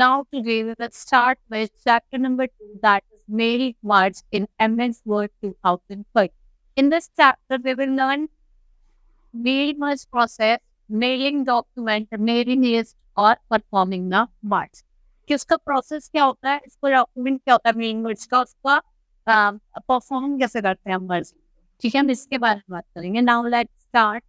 Now today we will start with chapter number 2, that is mail merge in MS Word 2005. In this chapter we will learn mail merge process, mailing document, mailing list और performing the merge. कि उसका process क्या होता है, इसको document क्या होता है मेल मर्ज का, उसका परफॉर्म कैसे करते हैं मर्ज. ठीक है, हम इसके बारे में बात करेंगे. Now let's start.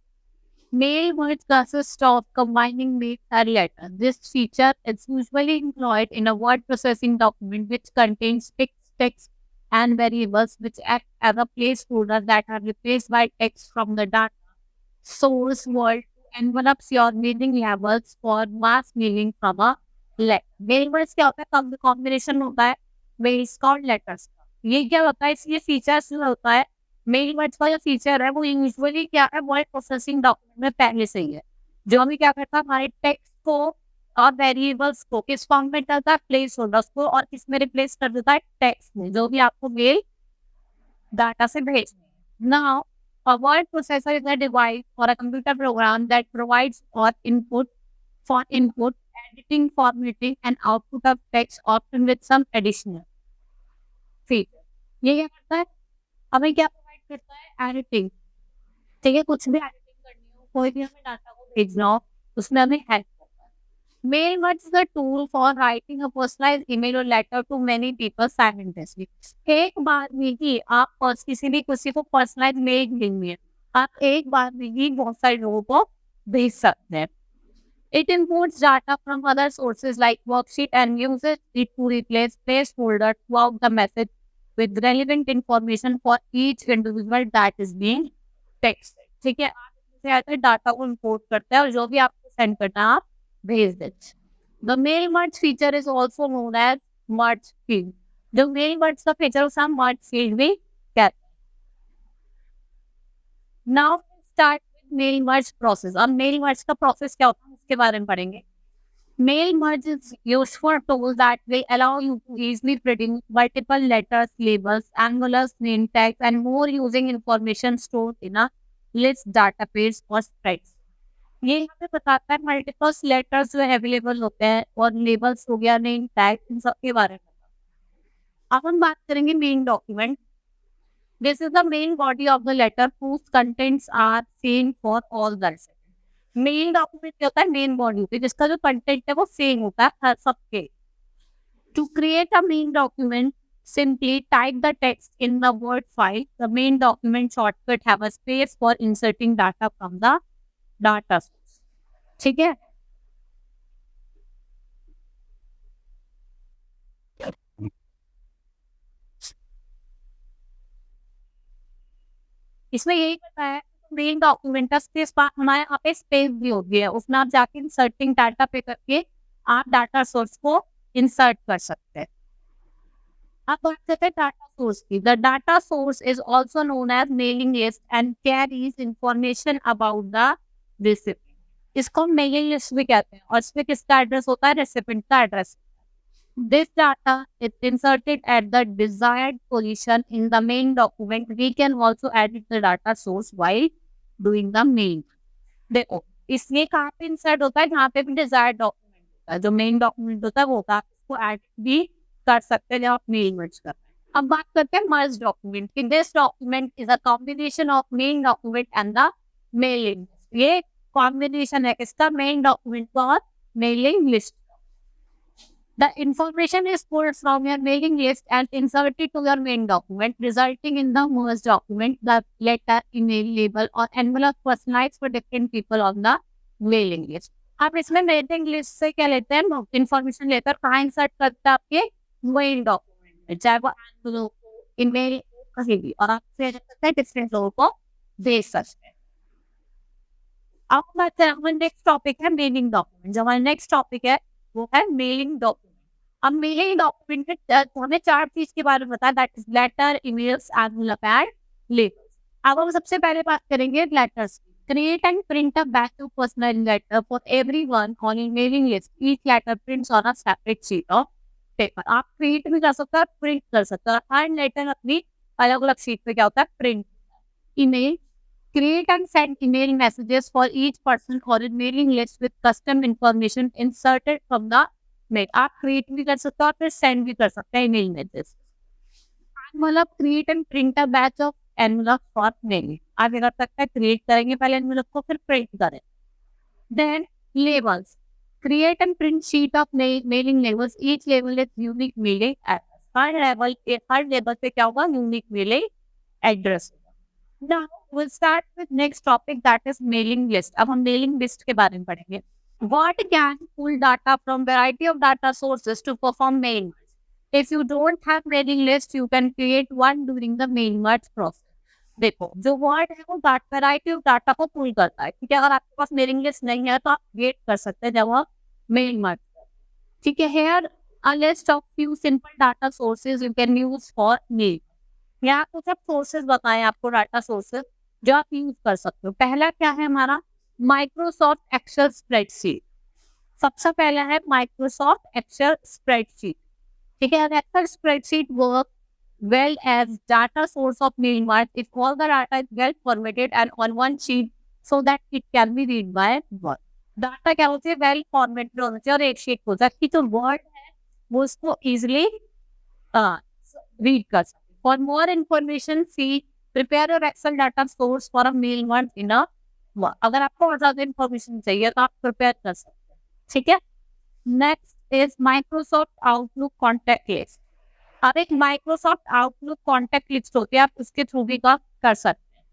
Mail merge consists of combining mail and letter. This feature is usually employed in a word processing document which contains fixed text and variables which act as a placeholder that are replaced by text from the data source world to envelopes your mailing labels for mass mailing from a letter. Mail merge क्या होता है? Combination होता है mails का और letters का. ये क्या होता है? इसलिए फीचर्स जो होता है मेल मर्ज का जो फीचर है वो यूजुअली क्या है, वर्ड प्रोसेसिंग डॉक्यूमेंट में पहले से ही है. जो हमें क्या करता है, हमारे टेक्स्ट को और वेरिएबल्स को किस फॉर्म में करता है, प्लेस होल्डर्स को, और किस में रिप्लेस कर देता है, टेक्स्ट में, जो भी आपको मेल डाटा से भेजनी है. Now a word processor is a device or a computer program that provides input, editing, formatting, and output of text, often with some additional feature. ये क्या करता है, हमें क्या करता है, एडिटिंग. ठीक है, कुछ भी एडिटिंग करनी हो, कोई भी हमें डाटा को भेजना हो, उसमें हमें हेल्प करता है. Mail merge is a tool for writing a personalised email और letter to many people simultaneously. एक बार में ही आप किसी को पर्सनलाइज्ड मेल भेजनी है, आप एक बार में ही बहुत सारे लोगों को भेज सकते हैं. It imports data from other sources like worksheet and uses it to replace placeholder throughout the message with relevant information for each individual that is being texted. ठीक है, आप इससे आते डाटा को इंपोर्ट करते हैं और जो भी आपको सेंड करना है आप भेज देते. The mail merge feature is also known as merge field. जो मेल मर्ज का फीचर उसे हम merge field भी कहते हैं. Now start with mail merge process. अब मेल मर्ज का प्रोसेस क्या होता है उसके बारे में पढ़ेंगे. Mail merge is used for tools that will allow you to easily print multiple letters, labels, envelopes, name tags, and more using information stored in a list, database or spreadsheet. ये हमें बताता है मल्टीपल लेटर्स जो available होते हैं और labels हो गया, नेम टैग, इन सब के बारे में. अब हम बात करेंगे main document. This is the main body of the letter whose contents are same for all the recipients. Main document क्या होता है, मेन बॉडी होती है जिसका जो कंटेंट है वो सेम होता है हर सबके. To create a main document simply type the text in the word file. The main document shortcut have a space for inserting data from the data source. ठीक है, इसमें यही पता है मेन डॉक्यूमेंट का स्पेस हमारे यहाँ पे स्पेस भी होती है, उसमें आप जाके इंसर्टिंग डाटा पे करके आप डाटा सोर्स को इंसर्ट कर सकते हैं. अब बात करते हैं डाटा सोर्स की. The data source is also known as mailing list and carries information about the recipient. इसको मेलिंग लिस्ट भी कहते हैं और इसमें किसका एड्रेस होता है, रेसिपिएंट का address. This data is inserted at the desired position in the main document. We can also edit the data source while doing the main. देखो इसलिए कहाँ पे इंसर्ट होता है, जहाँ पे भी डिजायर्ड डॉक्यूमेंट होता है, जो मेन डॉक्यूमेंट होता है वो होता है, इसको एडिट भी कर सकते हैं जब आप मेल मर्ज कर रहे हैं. अब बात करते हैं मर्ज डॉक्यूमेंट की. This document is a combination of main document and the mailing. ये कॉम्बिनेशन है इसका, मेन डॉक्यूमेंट और mailing list. The information is pulled from your mailing list and inserted to your main document, resulting in the merged document, the letter, email, label, or envelope personalized for different people on the mailing list. आप इसमें mailing list से क्या लेते हैं, information लेते हैं, कहाँ insert करते हैं, आपके मेल डॉक्यूमेंट में, चाहे वो एनवेलप हो, ईमेल हो, कहीं भी, और आप शेयर करते हैं डिफरेंट लोगों को भेज सकते हैं. अब बात करें, हमारा नेक्स्ट टॉपिक है मेलिंग डॉक्यूमेंट. जो हमारा नेक्स्ट टॉपिक है वो है मेलिंग डॉक्यूमेंट. अब मेलिंग डॉक्यूमेंट में हमें 4 चीज के बारे में बताया, that is letter, emails, envelope and labels. अब हम सबसे पहले बात करेंगे लेटर्स की. Create and print a backup personal letter for everyone on your mailing list. Each letter prints on a separate sheet of paper. आप क्रिएट भी कर सकते हो, प्रिंट कर सकते हो. हर लेटर अपनी अलग अलग शीट पे क्या होता है, print. email. Create and send email messages for each person or a mailing list with custom information inserted from the में आप क्रिएट भी कर सकते हो और फिर सेंड भी कर सकते हैं ईमेल मैसेज। मतलब create and print a batch of envelope for mail. आप ये कर सकते हैं, क्रिएट करेंगे पहले एनवलप को, फिर प्रिंट करें। Then labels. Create and print sheet of mailing labels. Each label is unique mailing address. Her level पे क्या होगा? Unique mailing address. Now we'll start with next topic, that is mailing list. अब हम mailing list के बारे में पढ़ेंगे. What can pull data from variety of data sources to perform mail merge? If you don't have mailing list, you can create one during the mail merge process. देखो, जो word है वो variety of data को पुल करता है, ठीक है। अगर आपके पास मेलिंग लिस्ट नहीं है तो आप वेट कर सकते हैं जब आप मेल मर्ज, ठीक है। Here a list of few simple data sources you can use for mail. यहाँ कुछ अब सोर्सेज बताएं आपको, डाटा सोर्सेज जो आप यूज कर सकते हो। पहला क्या है हमारा? Microsoft Excel spreadsheet. सबसे पहला है माइक्रोसॉफ्ट एक्सेल स्प्रेडशीट, ठीक है। Excel spreadsheet work well as data source of mail merge if all the data is well formatted and on one sheet so that it can be read by one. Data क्या होती है? Well formatted होना चाहिए और एक sheet हो जाए तो वर्ड है वो उसको इजिली रीड कर सकते। For more information see prepare your Excel data source for a mail merge in a. अगर आपको और ज्यादा इन्फॉर्मेशन चाहिए तो आप प्रिपेयर कर सकते हैं, ठीक है। Next is Microsoft outlook contact list. अब एक माइक्रोसॉफ्ट आउटलुक कॉन्टैक्ट लिस्ट होती है, आप उसके थ्रू भी कर सकते हैं।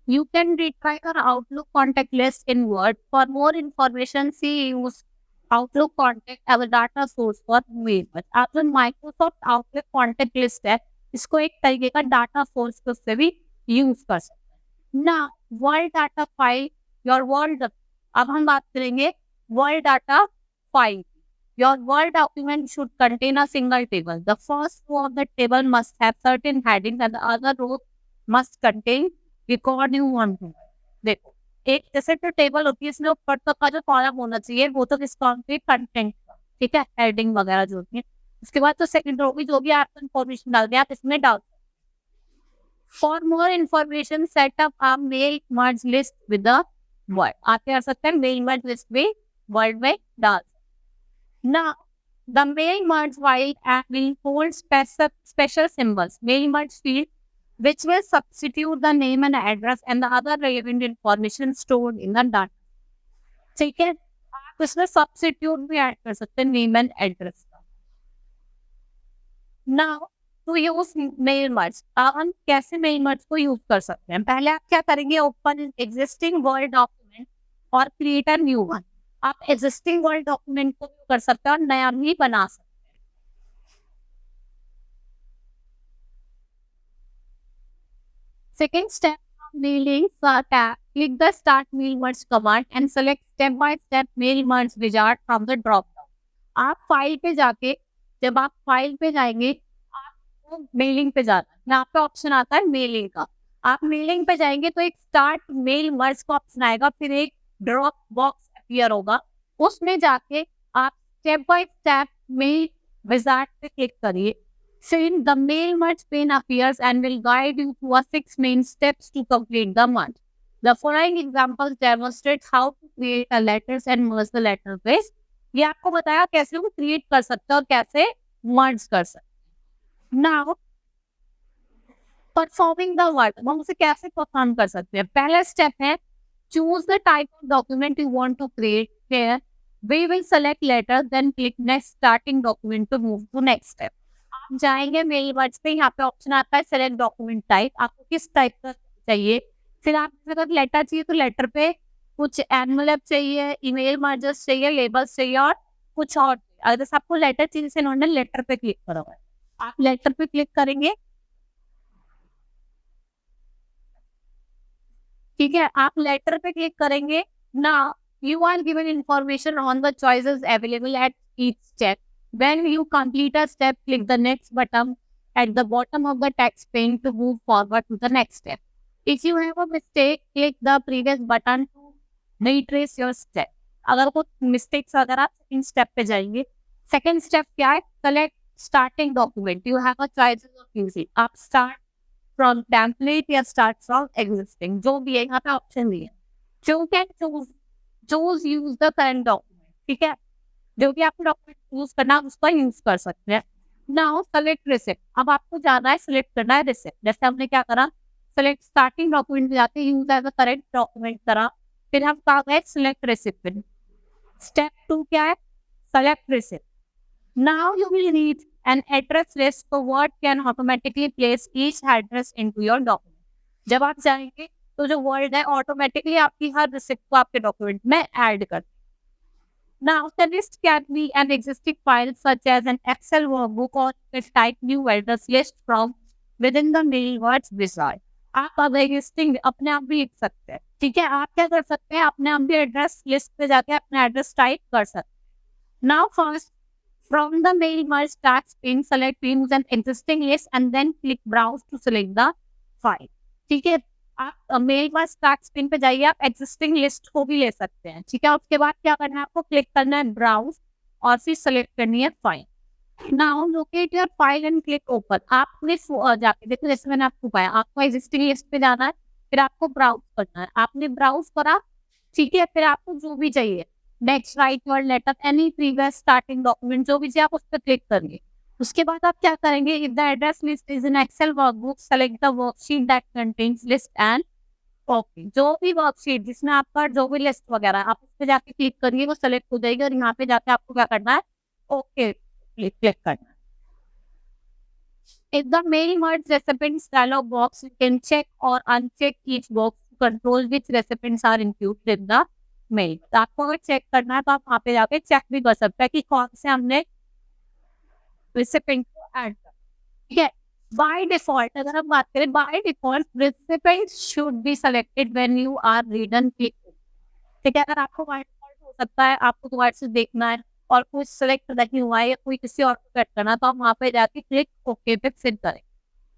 You can retry your Outlook contact list in Word. For more information see use Outlook contact as a data source for mail. आप जो माइक्रोसॉफ्ट आउटलुक कॉन्टैक्ट लिस्ट है इसको एक तरीके का डाटा सोर्स से भी यूज कर सकते हैं ना। World data file, your world. अब हम बात करेंगे world data file. Your Word document should contain a single table. The first row of the table must have certain headings and the other row must contain record you want to. देखो, एक जैसे तो table होती है, इसमें ऊपर तक का जो कॉलम होना चाहिए वो तो किसका होता है? कंटेंट का, ठीक है, हेडिंग वगैरह जो होती है। उसके बाद तो सेकंड रो भी जो भी आपको इन्फॉर्मेशन डाल दिया आप इसमें डाल। For more information set up a mail merge list with the Word. आप क्या कर सकते हैं? मेल मर्ज लिस्ट भी वर्ड में डाल। Now, the mail merge file will hold special symbols, mail merge field, which will substitute the name and address and the other relevant information stored in the data. ठीक है, आप इसमें substitute भी add कर सकते हैं name and address का। Now, to use mail merge, हम कैसे mail merge को यूज कर सकते हैं? पहले आप क्या करेंगे? Open existing Word document और create a new one। आप एग्जिस्टिंग वर्ड डॉक्यूमेंट को भी कर सकते हैं और नया भी बना सकते हैं। Second step, mailing tab, click the start mail merge command and select step by step mail merge wizard from the drop down। आप फाइल पे जाके, जब आप फाइल पे जाएंगे आपको मेलिंग पे जाना है, यहाँ पे ऑप्शन आता है मेलिंग का। आप मेलिंग पे जाएंगे तो एक स्टार्ट मेल मर्ज का ऑप्शन आएगा, फिर एक ड्रॉप बॉक्स अपीयर होगा, उसमें जाके आप step by step mail wizard पे क्लिक करिए। Soon the mail merge pane appears and will guide you through a 6 main steps to complete the merge. The following examples demonstrate how to create a letters and merge the letter page. ये आपको बताया कैसे हम create कर सकते हैं और कैसे मर्ज कर सकते हैं। Now परफॉर्मिंग द वर्क, हम उसे कैसे परफॉर्म कर सकते हैं? पहला स्टेप है choose the type of document you want to create. Here we will select letters, then click next starting document to move to next step. आप जाएंगे मेल मर्ज पे, यहाँ पे ऑप्शन आता है सेलेक्ट डॉक्यूमेंट टाइप, आपको किस टाइप का चाहिए। फिर आप अगर लेटर चाहिए तो लेटर पे, कुछ एनवेलप चाहिए, ईमेल मर्जर्स चाहिए, लेबल्स चाहिए और कुछ और। अगर आपको लेटर चाहिए से इन्होंने लेटर पे क्लिक करा हुआ है, आप लेटर पे क्लिक करेंगे, ठीक है। आप लेटर पे क्लिक करेंगे ना, you are given information on the choices available at each step. When you complete a step, click the next button at the bottom of the text pane to move forward to the next step. If you have a mistake, click the previous button to retrace your step. अगर कोई mistakes अगर आप second step पे जाएंगे, second step क्या है? Select starting document. You have a choices of using, आप start from template या स्टार्ट फ्रॉम एग्जिस्टिंग, जो भी है यहाँ पे ऑप्शन दिए। You can choose use the current document, ठीक है। जो भी आपको डॉक्यूमेंट यूज करना है उसका यूज कर सकते हैं। नाउ सेलेक्ट रिसिप्ट, अब आपको जाना है सिलेक्ट करना है रिसिप्ट। जैसे हमने क्या करा, सेलेक्ट स्टार्टिंग डॉक्यूमेंट में जाते use as a current document करा, फिर हम कहा गए सिलेक्ट रिसिप्ट। स्टेप 2 क्या है, select receipt. Now you will read an address list, so Word can automatically place each address into your document. जब आप जाएंगे तो जो वर्ड है ऑटोमेटिकली आपकी हर रिसिप्ट को आपके डॉक्यूमेंट में ऐड कर। Now the list can be an existing file such as an Excel workbook, or a type new address list from within the mail words wizard. आप अब existing अपने आप भी लिख सकते हैं, ठीक है। आप क्या कर सकते हैं, अपने आप भी एड्रेस लिस्ट पे जाके अपना एड्रेस टाइप कर सकते हैं। Now first, from the mail merge tags pane, select use an existing list and then click browse to select the file, ठीक है। आप मेल मर्ज टैग्स पिन पे जाइए, आप एग्जिस्टिंग लिस्ट को भी ले सकते हैं, ठीक है। उसके बाद क्या करना है, आपको क्लिक करना है ब्राउज और फिर सेलेक्ट करनी है file. Now locate your file and click open. आपने जाके देखो, जैसे मैंने आपको बताया, आपको एग्जिस्टिंग लिस्ट पे जाना है, फिर आपको ब्राउज करना है। आपने ब्राउज करा, ठीक है, फिर आपको जो भी चाहिए, next write your letter, any previous starting document जो भी चाहिए, आप उस पर क्लिक करेंगे। उसके बाद आप क्या करेंगे, if the address list is in Excel workbook, select the worksheet that contains list and copy. जो भी वर्कशीट जिसमें आपका जो भी लिस्ट वगैरह, आप उस पे जाके क्लिक करिए, वो सेलेक्ट हो जाएगी और यहाँ पे जाके आपको क्या करना है, ओके क्लिक करना है। If the mail merge recipients dialog box, you can check or uncheck each box to control which recipients are included in the mail. तो आपको अगर चेक करना है तो आप वहाँ पे जाके चेक भी कर सकते हैं कि कौन से हमने रिसिपेंट को ऐड कर, ठीक है। बाय डिफॉल्ट अगर हम बात करें, by default recipient should be selected when you are read and click, ठीक है। अगर आपको बाय डिफॉल्ट हो सकता है आपको दोबारा से देखना है और कुछ सेलेक्ट नहीं हुआ है या कोई किसी और को कट करना, तो आप वहाँ पे जाके क्लिक ओके पे फिट करें।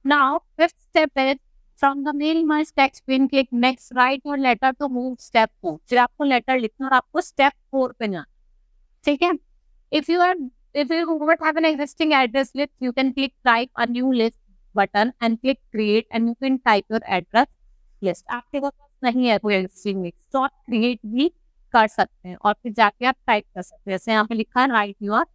नाउ फिफ्थ स्टेप है, from the mail merge text pane click next write your letter to move step 4। फिर आपको लेटर लिखना और आपको स्टेप 4 पे जाना, ठीक है। If you don't have an existing address list, you can click type a new list button and click create and you can type your address list. आपके पास नहीं है कोई existing list, तो आप create भी कर सकते हैं और फिर जाके आप टाइप कर सकते हैं। जैसे यहाँ पे लिखा है राइट योर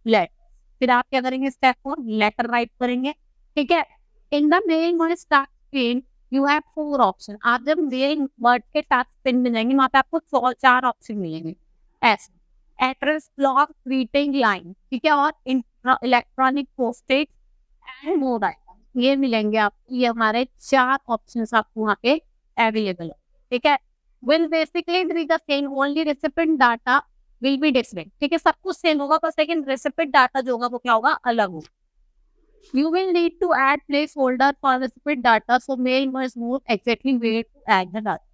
लेटर, फिर आप क्या करेंगे, स्टेप 4 लेटर राइट करेंगे, ठीक है। In the mail merge task pane you have 4 option. आप जब मेल मर्ज के टास्क पिन में जाएंगे वहाँ पे आपको 4 ऑप्शन मिलेंगे, ऐसे एड्रेस ब्लॉक, ग्रीटिंग लाइन, ठीक है, और electronic postage and mode item, ये मिलेंगे आपको। ये हमारे 4 ऑप्शंस आपको वहाँ पे अवेलेबल है, ठीक है। Will basically be the same, only recipient data will be different, ठीक है। सब कुछ सेम होगा बस लेकिन रेसिपिएंट डाटा जो होगा वो क्या होगा, अलग होगा। You will need to add placeholder for recipient data, so mail must move exactly where to add the data.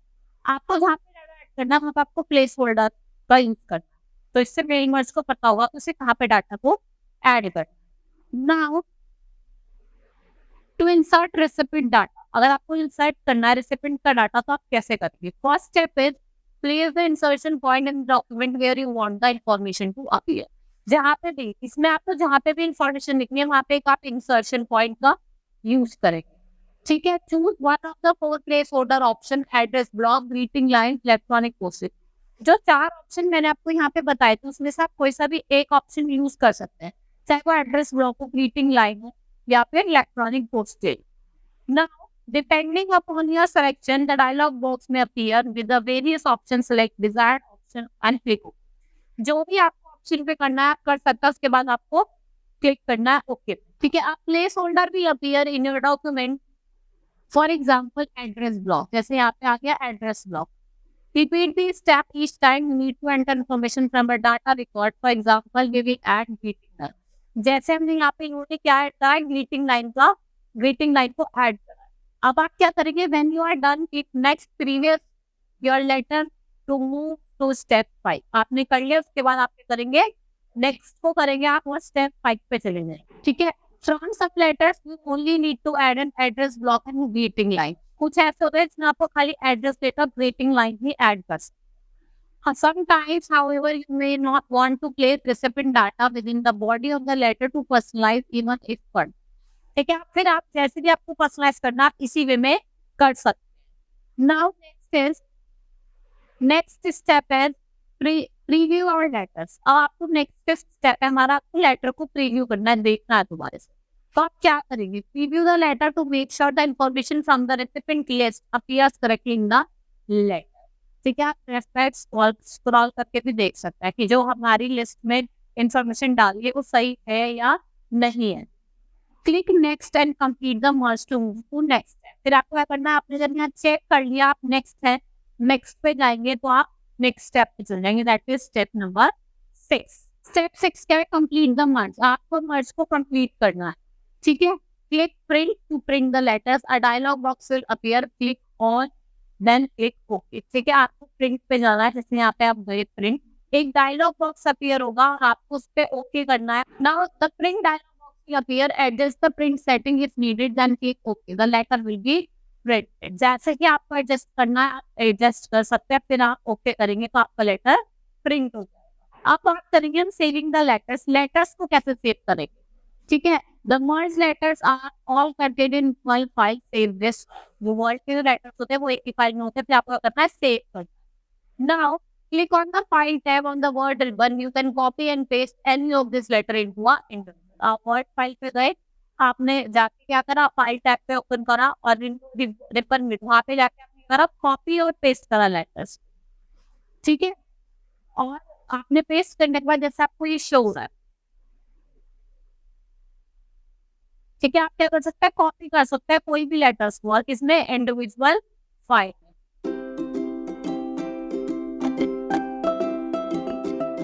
आपको जहाँ पे डाटा ऐड करना है वहाँ पे आपको प्लेस होल्डर का यूज करना, तो इससे मेल मर्ज को पता होगा उसे कहाँ पे डाटा को ऐड करना। Now to insert recipient data, अगर आपको इंसर्ट करना है रेसिपिएंट का डाटा तो आप कैसे करेंगे। First step is place the insertion point in document where you want the information to appear. जहाँ पे भी इसमें आपको जहाँ पे भी इंफॉर्मेशन लिखनी है वहाँ पे आप इंसर्शन पॉइंट का यूज करेंगे, ठीक है। Choose one of the 4 place holder option, address block, greeting line, electronic postage. जो 4 ऑप्शन मैंने आपको यहाँ पे बताए थे उसमें से आप कोई सा भी एक ऑप्शन यूज कर सकते हैं, चाहे वो एड्रेस ब्लॉक हो, ग्रीटिंग लाइन हो या फिर electronic postage. Now depending upon your selection the dialog box में appear with the various option, select desired option and click. जो भी आपको ऑप्शन पे करना है आप कर सकते हैं, उसके बाद आपको क्लिक करना है ओके, ठीक है। आप प्लेस होल्डर भी appear in your document, for example address block, जैसे यहाँ पे आ गया address block. Repeat the step each time you need to enter information from a data record. For example, we will add greeting line. जैसे हमने यहाँ पे इन्होंने क्या ऐड करा है, ग्रीटिंग लाइन को ऐड करा है। अब आप क्या करेंगे, when you are done click next previous your letter to move to step 5। आपने कर लिया, उसके बाद आप क्या करेंगे, नेक्स्ट को करेंगे आप और स्टेप 5 पे चलेंगे, ठीक है। From some letters you only need to add an address block and greeting line। कुछ ऐसे होते हैं जिसमें आपको खाली एड्रेस लेटर, ग्रीटिंग लाइन ही ऐड कर सकते हैं। Sometimes, however, you may not want to place recipient data within the body of the letter to personalize even if fun, ठीक है। फिर आप जैसे भी आपको पर्सनलाइज करना आप इसी वे में कर सकते हैं। Now next step is preview और लेटर्स। अब आपको नेक्स्ट स्टेप है हमारा, आपको लेटर को प्रीव्यू करना है, देखना है दोबारा से। तो आप क्या करेंगे? Preview the letter to make sure the information from the recipient list appears correctly in the letter. ठीक है, आप रेफरेंस स्क्रॉल करके भी देख सकते हैं कि जो हमारी लिस्ट में इंफॉर्मेशन डाली है वो सही है या नहीं है। Click next and complete the merge to move to next है। फिर आपको क्या करना है, आपने जब यहाँ चेक कर लिया, आप नेक्स्ट है, नेक्स्ट पे जाएंगे तो आप नेक्स्ट स्टेप पे चल जाएंगे, that is step number 6। Step 6 क्या है? Complete the merge. आपको मर्ज को कंप्लीट करना है। ठीक है, click print to print the letters, a dialog box will appear, click on then click okay. ठीक है, आपको प्रिंट पे जाना है, जैसे यहाँ पे आप गए प्रिंट, एक डायलॉग बॉक्स अपीयर होगा और आपको उस पे ओके करना है। Now the print dialog box appear, adjust the print setting if needed, then click okay, the letter will be printed. जैसे कि आपको एडजस्ट करना है, आप एडजस्ट कर सकते हैं, फिर आप ओके करेंगे तो आपका लेटर प्रिंट हो जाएगा। अब बात करेंगे हम सेविंग द लेटर्स। लेटर्स को कैसे सेव करेंगे? ठीक है, the merge letters are all contained in one file, save this. जो वर्ड के लेटर्स होते हैं वो एक ही फाइल में होते हैं, फिर आपको करना है सेव करना। Now click on the file tab on the Word ribbon, you can copy and paste any of this letter into a index. आप वर्ड फाइल पे गए, आपने जाके क्या करा, फाइल टैब पे ओपन करा और रिबन में वहां पे जाके आपने करा कॉपी और पेस्ट करा लेटर्स। ठीक है, और आपने पेस्ट करने के बाद जैसे आपको ये शो हो रहा है, ठीक है, आप क्या कर सकते हैं, कॉपी कर सकते हैं कोई भी लेटर्स को और किसमें, इंडिविजुअल फाइल।